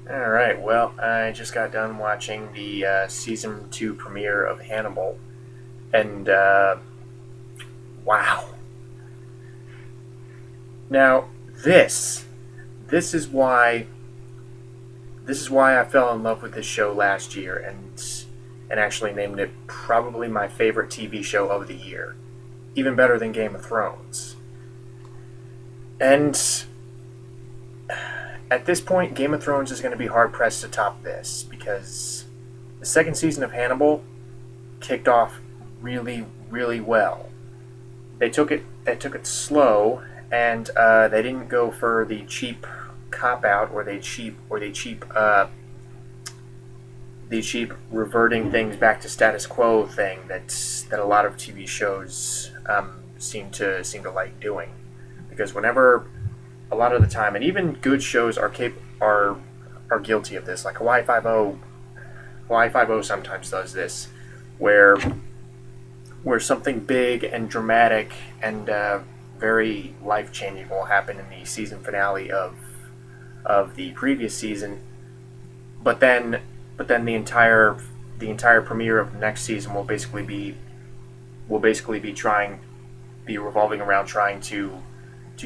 Alright, well, I just got done watching the season 2 premiere of Hannibal, and wow. Now, this, this is why, this is why I fell in love with this show last year and actually named it probably my favorite TV show of the year. Even better than Game of Thrones. And at this point, Game of Thrones is going to be hard pressed to top this because the second season of Hannibal kicked off really, really well. They took it slow, and they didn't go for the cheap cop out or the cheap reverting things back to status quo thing that a lot of TV shows seem to like doing. Because whenever a lot of the time, and even good shows are guilty of this. Like Hawaii 5 sometimes does this, where something big and dramatic and very life changing will happen in the season finale of the previous season, but then the entire premiere of the next season will basically be revolving around trying to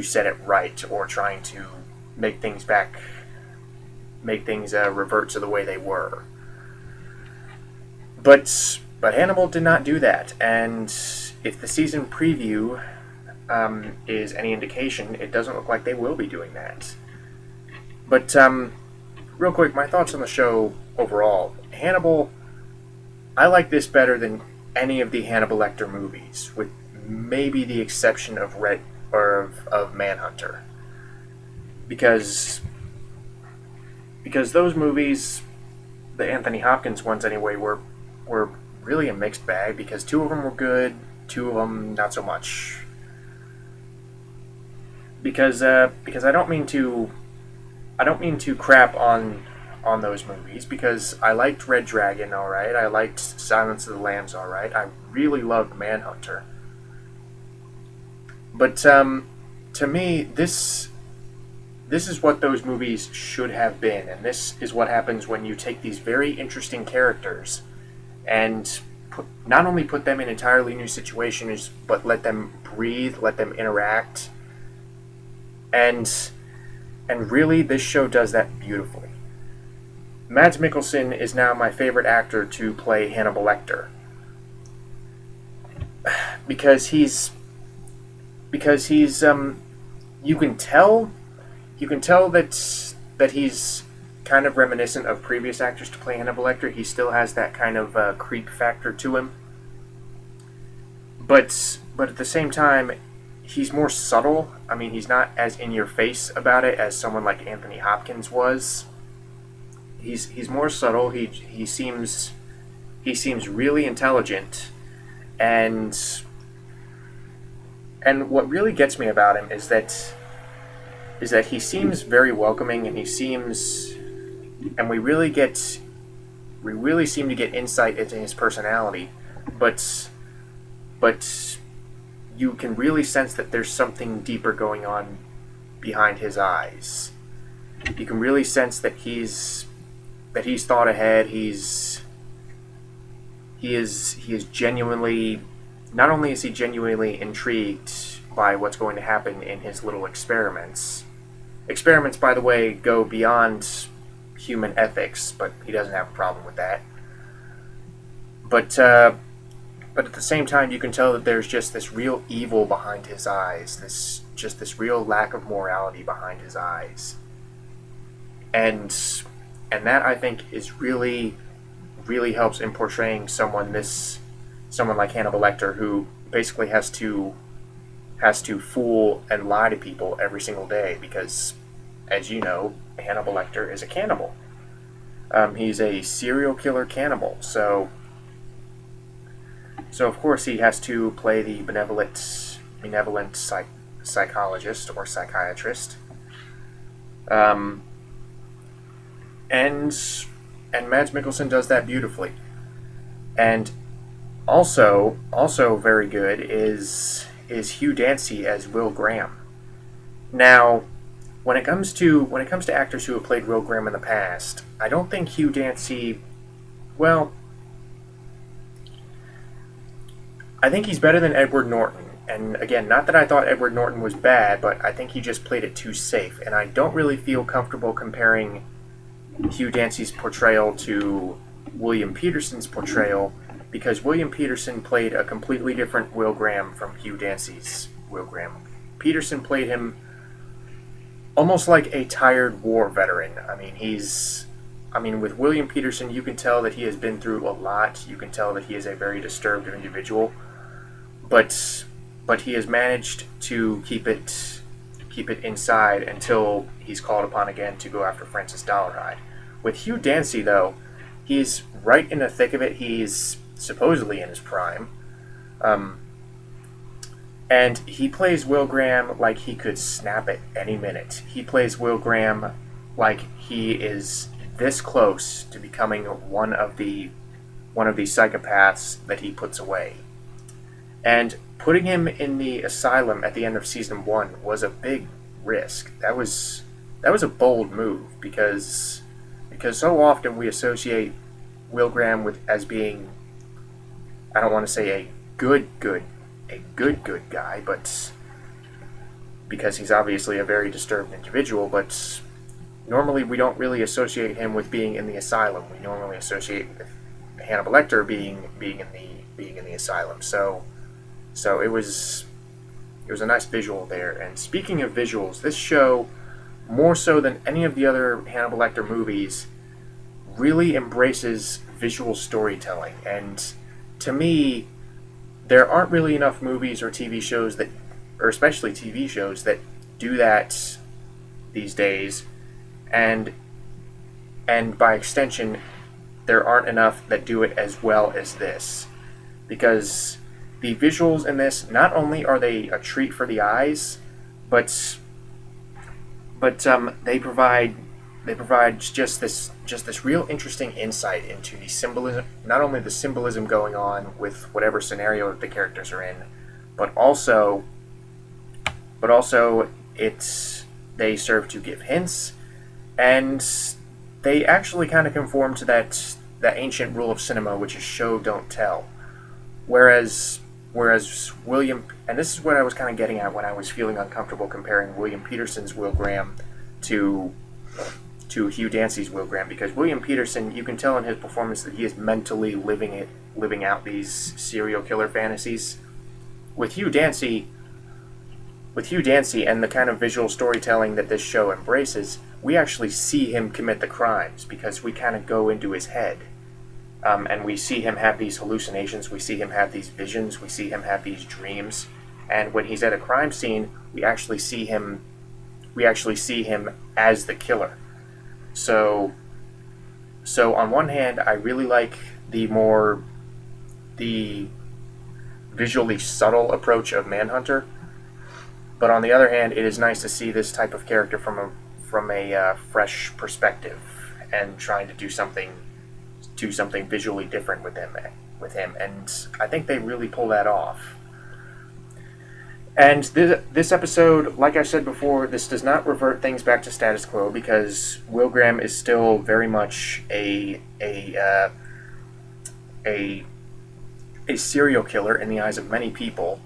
set it right or trying to make things revert to the way they were. But Hannibal did not do that, and if the season preview is any indication, it doesn't look like they will be doing that. But real quick, my thoughts on the show overall. Hannibal, I like this better than any of the Hannibal Lecter movies, with maybe the exception of of Manhunter, because those movies, the Anthony Hopkins ones anyway, were really a mixed bag. Because two of them were good, two of them not so much. Because I don't mean to crap on those movies, because I liked Red Dragon, all right. I liked Silence of the Lambs, all right. I really loved Manhunter. But to me, this is what those movies should have been, and this is what happens when you take these very interesting characters and not only put them in entirely new situations, but let them breathe, let them interact, and really, this show does that beautifully. Mads Mikkelsen is now my favorite actor to play Hannibal Lecter, because he's you can tell that he's kind of reminiscent of previous actors to play Hannibal Lecter. He still has that kind of creep factor to him, but at the same time, he's more subtle. I mean, he's not as in your face about it as someone like Anthony Hopkins was. He's more subtle. He seems really intelligent, and what really gets me about him is that he seems very welcoming, and we really seem to get insight into his personality, but you can really sense that there's something deeper going on behind his eyes. You can really sense that he's thought ahead. He is genuinely, not only is he genuinely intrigued by what's going to happen in his little experiments. Experiments, by the way, go beyond human ethics, but he doesn't have a problem with that. But at the same time, you can tell that there's just this real evil behind his eyes. This real lack of morality behind his eyes, and that, I think, is really helps in portraying someone like Hannibal Lecter, who basically has to fool and lie to people every single day, because, as you know, Hannibal Lecter is a cannibal. He's a serial killer cannibal, so of course he has to play the benevolent psychologist or psychiatrist. Um, and Mads Mikkelsen does that beautifully. And also very good is Hugh Dancy as Will Graham. Now, when it comes to actors who have played Will Graham in the past, I don't think Hugh Dancy. Well, I think he's better than Edward Norton. And again, not that I thought Edward Norton was bad, but I think he just played it too safe. And I don't really feel comfortable comparing Hugh Dancy's portrayal to William Peterson's portrayal, because William Peterson played a completely different Will Graham from Hugh Dancy's Will Graham. Peterson played him almost like a tired war veteran. With William Peterson, you can tell that he has been through a lot. You can tell that he is a very disturbed individual, but he has managed to keep it inside until he's called upon again to go after Francis Dollarhide. With Hugh Dancy, though, he's right in the thick of it. He's supposedly in his prime. And he plays Will Graham like he could snap at any minute. He plays Will Graham like he is this close to becoming one of the psychopaths that he puts away. And putting him in the asylum at the end of season 1 was a big risk. That was a bold move because so often we associate Will Graham as being, I don't want to say a good guy, but because he's obviously a very disturbed individual, but normally we don't really associate him with being in the asylum. We normally associate with Hannibal Lecter being in the asylum. So it was a nice visual there. And speaking of visuals, this show, more so than any of the other Hannibal Lecter movies, really embraces visual storytelling. And to me, there aren't really enough movies or TV shows or especially TV shows that do that these days. And by extension, there aren't enough that do it as well as this. Because the visuals in this, not only are they a treat for the eyes, but they provide just this real interesting insight into the symbolism, not only the symbolism going on with whatever scenario that the characters are in, but also they serve to give hints, and they actually kind of conform to that ancient rule of cinema, which is show don't tell. Whereas William, and this is what I was kind of getting at when I was feeling uncomfortable comparing William Peterson's Will Graham to Hugh Dancy's Will Graham, because William Peterson, you can tell in his performance that he is mentally living out these serial killer fantasies. With Hugh Dancy and the kind of visual storytelling that this show embraces, we actually see him commit the crimes because we kind of go into his head. And we see him have these hallucinations, we see him have these visions, we see him have these dreams. And when he's at a crime scene, we actually see him as the killer. So on one hand, I really like the visually subtle approach of Manhunter, but on the other hand, it is nice to see this type of character from a fresh perspective and trying to do something visually different with him, and I think they really pull that off. And this episode, like I said before, this does not revert things back to status quo, because Will Graham is still very much a serial killer in the eyes of many people.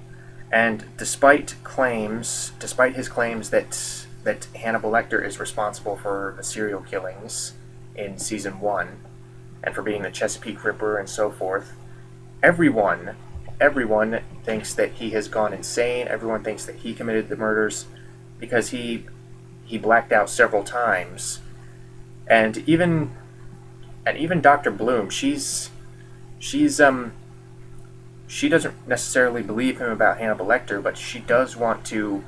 And despite his claims that Hannibal Lecter is responsible for the serial killings in season 1, and for being the Chesapeake Ripper and so forth, everyone thinks that he has gone insane. Everyone thinks that he committed the murders because he blacked out several times. And even Dr. Bloom, she doesn't necessarily believe him about Hannibal Lecter, but she does want to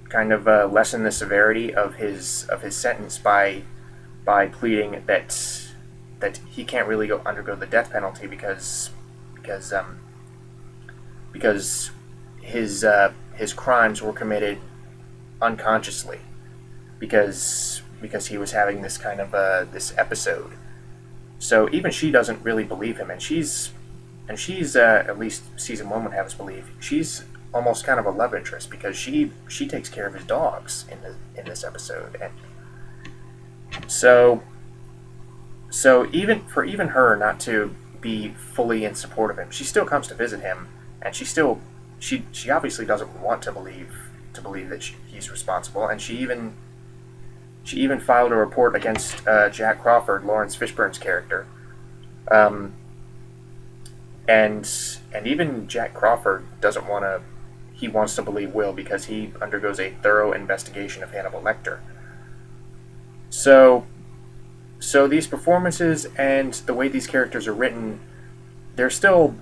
kind of lessen the severity of his sentence by pleading that he can't really undergo the death penalty because his crimes were committed unconsciously, because he was having this kind of this episode. So even she doesn't really believe him, and she's at least season 1 would have us believe she's almost kind of a love interest, because she takes care of his dogs in this episode. And so even her not to be fully in support of him, she still comes to visit him, and she obviously doesn't want to believe that he's responsible, and she even filed a report against Jack Crawford, Lawrence Fishburne's character. Um, and even Jack Crawford doesn't want to. He wants to believe Will because he undergoes a thorough investigation of Hannibal Lecter. So these performances and the way these characters are written, they're still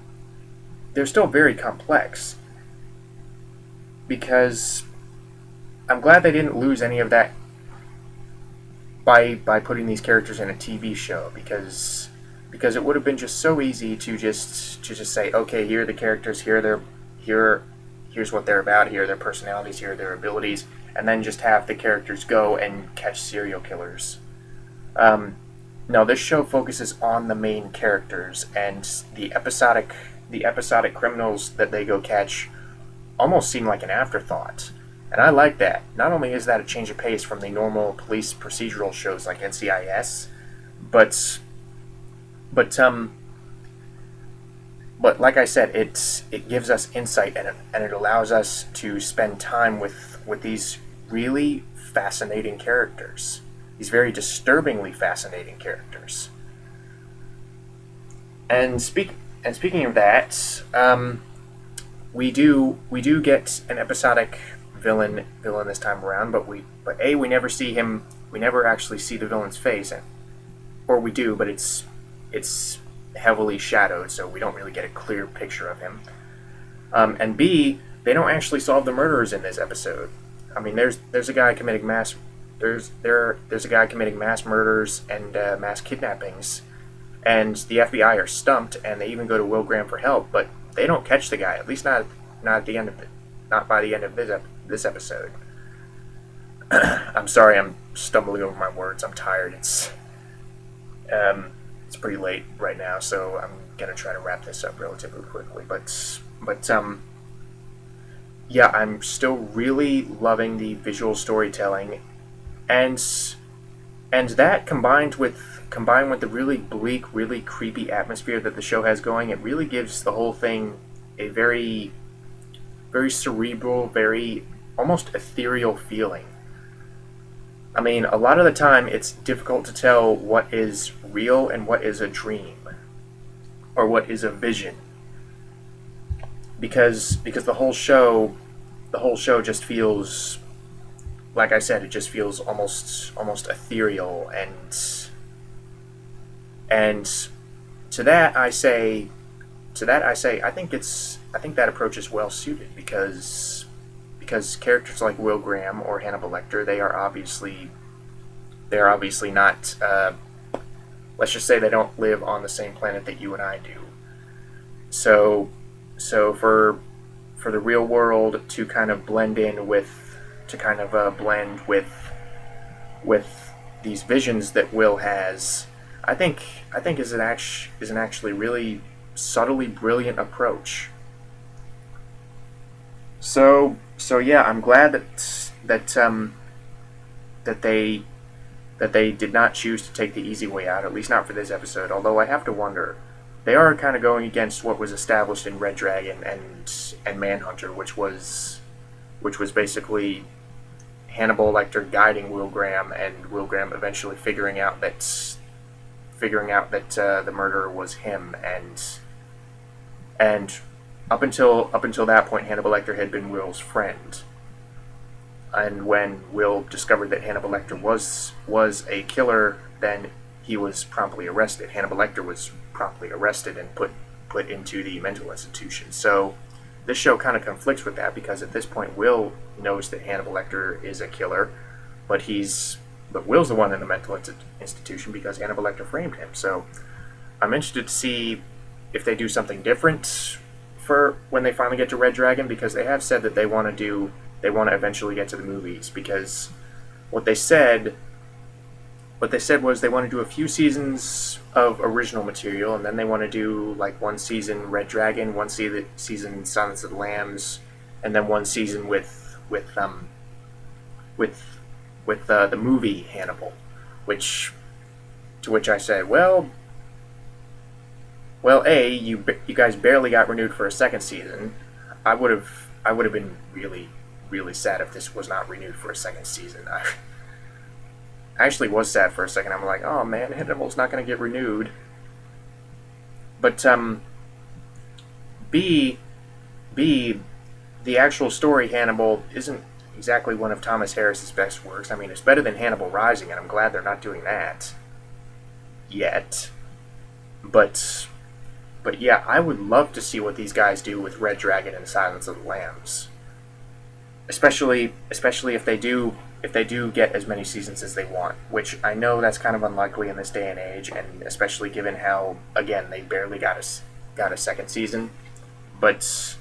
very complex. Because I'm glad they didn't lose any of that by putting these characters in a TV show, because it would have been just so easy to just say, okay, here are the characters, here's what they're about, here are their personalities, here are their abilities, and then just have the characters go and catch serial killers. No, this show focuses on the main characters, and the episodic criminals that they go catch almost seem like an afterthought. And I like that. Not only is that a change of pace from the normal police procedural shows like NCIS, but like I said, it gives us insight, and it allows us to spend time with these really fascinating characters. These very disturbingly fascinating characters. And speaking of that, we do get an episodic villain this time around, but we never see him. We never actually see the villain's face, or we do, but it's heavily shadowed, so we don't really get a clear picture of him. And B, they don't actually solve the murderers in this episode. I mean, there's a guy committing mass murders and mass kidnappings, and the FBI are stumped, and they even go to Will Graham for help, but they don't catch the guy. At least not at the end of it. Not by the end of this episode. I'm sorry, I'm stumbling over my words. I'm tired. It's pretty late right now, so I'm gonna try to wrap this up relatively quickly. But yeah, I'm still really loving the visual storytelling, and that combined with the really bleak, really creepy atmosphere that the show has going, it really gives the whole thing a very, very cerebral, very almost ethereal feeling. I mean, a lot of the time it's difficult to tell what is real and what is a dream, or what is a vision, because the whole show just feels, like I said, it just feels almost ethereal, and to that I say I think that approach is well suited, because characters like Will Graham or Hannibal Lecter, they are obviously not, let's just say they don't live on the same planet that you and I do. So for the real world to kind of blend with these visions that Will has, I think is an actually really subtly brilliant approach. So yeah, I'm glad that they did not choose to take the easy way out, at least not for this episode. Although I have to wonder, they are kind of going against what was established in Red Dragon and Manhunter, which was basically Hannibal Lecter guiding Will Graham, and Will Graham eventually figuring out that the murderer was him, and up until that point, Hannibal Lecter had been Will's friend. And when Will discovered that Hannibal Lecter was a killer, then he was promptly arrested. Hannibal Lecter was promptly arrested and put into the mental institution. So this show kind of conflicts with that, because at this point Will knows that Hannibal Lecter is a killer, but Will's the one in the mental institution because Hannibal Lecter framed him. So I'm interested to see if they do something different for when they finally get to Red Dragon, because they have said that they want to eventually get to the movies, because what they said was they want to do a few seasons of original material, and then they want to do like one season Red Dragon, one season Silence of the Lambs, and then one season with the movie Hannibal, which to which I said, you guys barely got renewed for a second season. I would have been really sad if this was not renewed for a second season. I actually was sad for a second. I'm like, oh man, Hannibal's not going to get renewed. But B, the actual story Hannibal isn't exactly one of Thomas Harris's best works. I mean, it's better than Hannibal Rising, and I'm glad they're not doing that yet. But yeah, I would love to see what these guys do with Red Dragon and Silence of the Lambs. Especially if they do get as many seasons as they want, which I know that's kind of unlikely in this day and age, and especially given how, again, they barely got a second season. But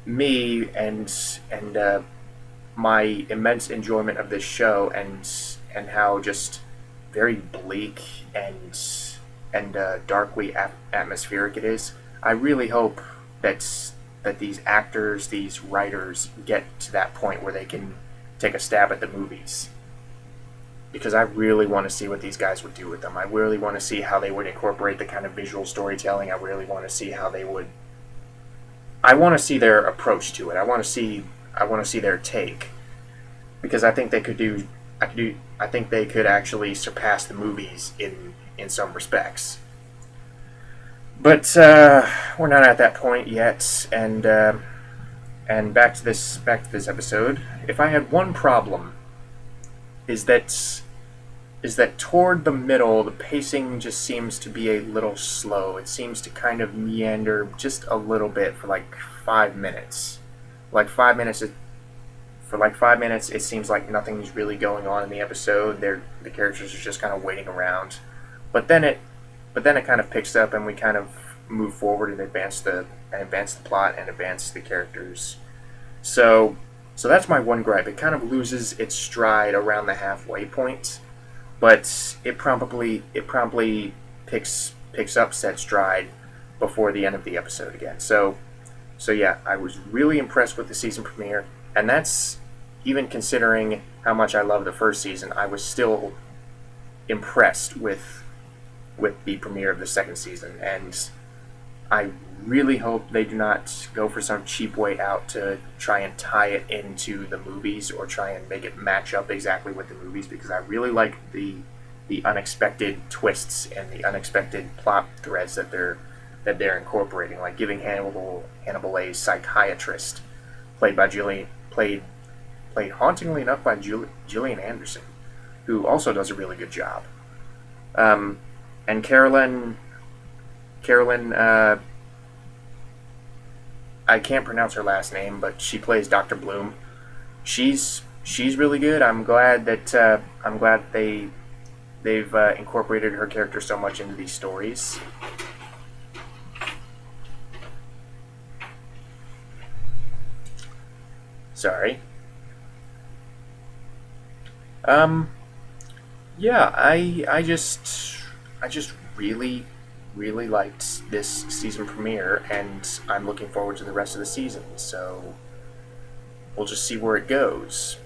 me and my immense enjoyment of this show and how just very bleak and darkly atmospheric it is, I really hope that these actors, these writers, get to that point where they can take a stab at the movies. Because I really want to see what these guys would do with them. I really want to see how they would incorporate the kind of visual storytelling. I really want to see how they would... I want to see their approach to it. I want to see their take. Because I think they could I think they could actually surpass the movies in some respects. But we're not at that point yet, and back to this episode. If I had one problem, is that toward the middle, the pacing just seems to be a little slow. It seems to kind of meander just a little bit for like 5 minutes. For like 5 minutes, it seems like nothing's really going on in the episode. The characters are just kind of waiting around, but then it kind of picks up, and we kind of move forward and advance the plot and advance the characters. So that's my one gripe. It kind of loses its stride around the halfway point, but it promptly picks up said stride before the end of the episode again. So yeah, I was really impressed with the season premiere, and that's even considering how much I love the first season. I was still impressed with the premiere of the second season, and I really hope they do not go for some cheap way out to try and tie it into the movies or try and make it match up exactly with the movies, because I really like the unexpected twists and the unexpected plot threads that they're incorporating, like giving Hannibal a psychiatrist played hauntingly enough by Gillian Anderson, who also does a really good job. And Carolyn, I can't pronounce her last name, but she plays Dr. Bloom. She's really good. I'm glad they've incorporated her character so much into these stories. Sorry. Yeah, I just really liked this season premiere, and I'm looking forward to the rest of the season, so we'll just see where it goes.